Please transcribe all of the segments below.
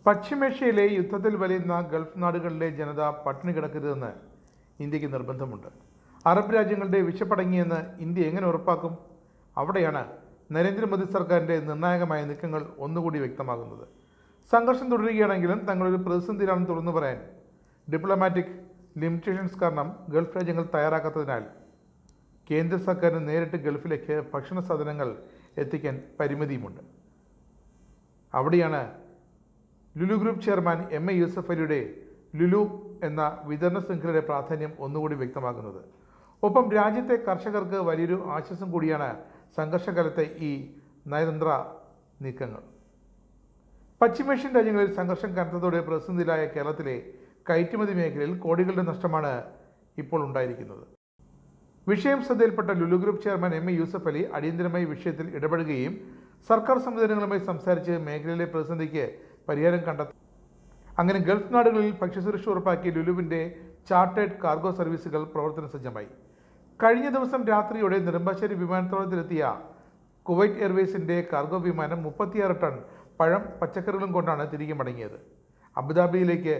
പശ്ചിമേഷ്യയിലെ യുദ്ധത്തിൽ വലയുന്ന ഗൾഫ് നാടുകളിലെ ജനത പട്ടിണി കിടക്കരുതെന്ന് ഇന്ത്യക്ക് നിർബന്ധമുണ്ട്. അറബ് രാജ്യങ്ങളുടെ വിശപ്പടങ്ങിയെന്ന് ഇന്ത്യ എങ്ങനെ ഉറപ്പാക്കും? അവിടെയാണ് നരേന്ദ്രമോദി സർക്കാരിൻ്റെ നിർണായകമായ നീക്കങ്ങൾ ഒന്നുകൂടി വ്യക്തമാകുന്നത്. സംഘർഷം തുടരുകയാണെങ്കിലും തങ്ങളൊരു പ്രതിസന്ധിയിലാണെന്ന് തുറന്നു പറയാൻ ഡിപ്ലോമാറ്റിക് ലിമിറ്റേഷൻസ് കാരണം ഗൾഫ് രാജ്യങ്ങൾ തയ്യാറാക്കാത്തതിനാൽ കേന്ദ്ര സർക്കാരിന് നേരിട്ട് ഗൾഫിലേക്ക് ഭക്ഷണ സാധനങ്ങൾ എത്തിക്കാൻ പരിമിതിയുമുണ്ട്. അവിടെയാണ് Lulu group chairman M A. Yusuf അലിയുടെ ലുലു എന്ന വിതരണ ശൃംഖലയുടെ പ്രാധാന്യം ഒന്നുകൂടി വ്യക്തമാകുന്നത്. ഒപ്പം രാജ്യത്തെ കർഷകർക്ക് വലിയൊരു ആശ്വാസം കൂടിയാണ് സംഘർഷകാലത്തെ ഈ നയതന്ത്ര നീക്കങ്ങൾ. പശ്ചിമേഷ്യൻ രാജ്യങ്ങളിൽ സംഘർഷം കനത്തതോടെ പ്രതിസന്ധിയിലായ കേരളത്തിലെ കയറ്റുമതി മേഖലയിൽ കോടികളുടെ നഷ്ടമാണ് ഇപ്പോൾ ഉണ്ടായിരിക്കുന്നത്. വിഷയം ശ്രദ്ധയിൽപ്പെട്ട Lulu group chairman M A. Yusuf Ali അടിയന്തരമായി വിഷയത്തിൽ ഇടപെടുകയും സർക്കാർ സംവിധാനങ്ങളുമായി സംസാരിച്ച് മേഖലയിലെ പ്രതിസന്ധിക്ക് പരിഹാരം കണ്ടെത്തി. അങ്ങനെ ഗൾഫ് നാടുകളിൽ ഭക്ഷ്യസുരക്ഷ ഉറപ്പാക്കി ലുലുവിൻ്റെ ചാർട്ടേഡ് കാർഗോ സർവീസുകൾ പ്രവർത്തന സജ്ജമായി. കഴിഞ്ഞ ദിവസം രാത്രിയോടെ നെടുമ്പാശ്ശേരി വിമാനത്താവളത്തിലെത്തിയ കുവൈറ്റ് എയർവേസിൻ്റെ കാർഗോ വിമാനം 36 ടൺ പഴം പച്ചക്കറികളും കൊണ്ടാണ് തിരികെ മടങ്ങിയത്. അബുദാബിയിലേക്ക്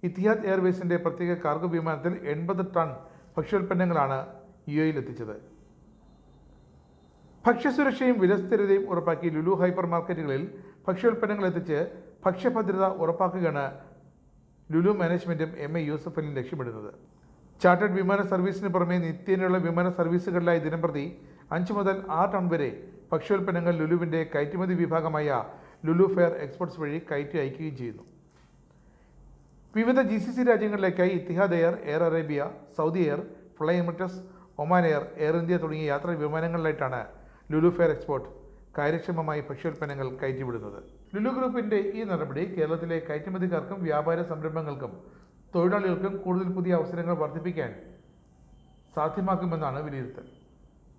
ഇത്തിഹാദ് എയർവേസിൻ്റെ പ്രത്യേക കാർഗോ വിമാനത്തിൽ 80 ടൺ ഭക്ഷ്യോൽപ്പന്നങ്ങളാണ് UAE എത്തിച്ചത്. ഭക്ഷ്യസുരക്ഷയും വിലസ്ഥിരതയും ഉറപ്പാക്കി ലുലു ഹൈപ്പർ മാർക്കറ്റുകളിൽ ഭക്ഷ്യോൽപ്പന്നങ്ങൾ എത്തിച്ച് ഭക്ഷ്യഭദ്രത ഉറപ്പാക്കുകയാണ് ലുലു മാനേജ്മെൻറ്റും എം.എ. യൂസഫ് അലിയും ലക്ഷ്യമിടുന്നത്. ചാർട്ടേഡ് വിമാന സർവീസിന് പുറമെ നിത്യേനയുള്ള വിമാന സർവീസുകളിലായി ദിനംപ്രതി 5 മുതൽ 6 ടൺ വരെ ഭക്ഷ്യോൽപ്പന്നങ്ങൾ ലുലുവിൻ്റെ കയറ്റുമതി വിഭാഗമായ ലുലു ഫെയർ എക്സ്പോർട്സ് വഴി കയറ്റി അയക്കുകയും ചെയ്യുന്നു. വിവിധ GCC രാജ്യങ്ങളിലേക്കായി Etihad Air, Air Arabia, Saudi Air, Fly Emirates, Oman Air, Air India തുടങ്ങിയ യാത്രാ വിമാനങ്ങളിലായിട്ടാണ് ലുലു ഫെയർ എക്സ്പോർട്ട് കാര്യക്ഷമമായി ഭക്ഷ്യോൽപ്പന്നങ്ങൾ കയറ്റിവിടുന്നത്. ലുലു ഗ്രൂപ്പിൻ്റെ ഈ നടപടി കേരളത്തിലെ കയറ്റുമതിക്കാർക്കും വ്യാപാര സംരംഭങ്ങൾക്കും തൊഴിലാളികൾക്കും കൂടുതൽ പുതിയ അവസരങ്ങൾ വർദ്ധിപ്പിക്കാൻ സാധ്യമാക്കുമെന്നാണ് വിലയിരുത്തൽ.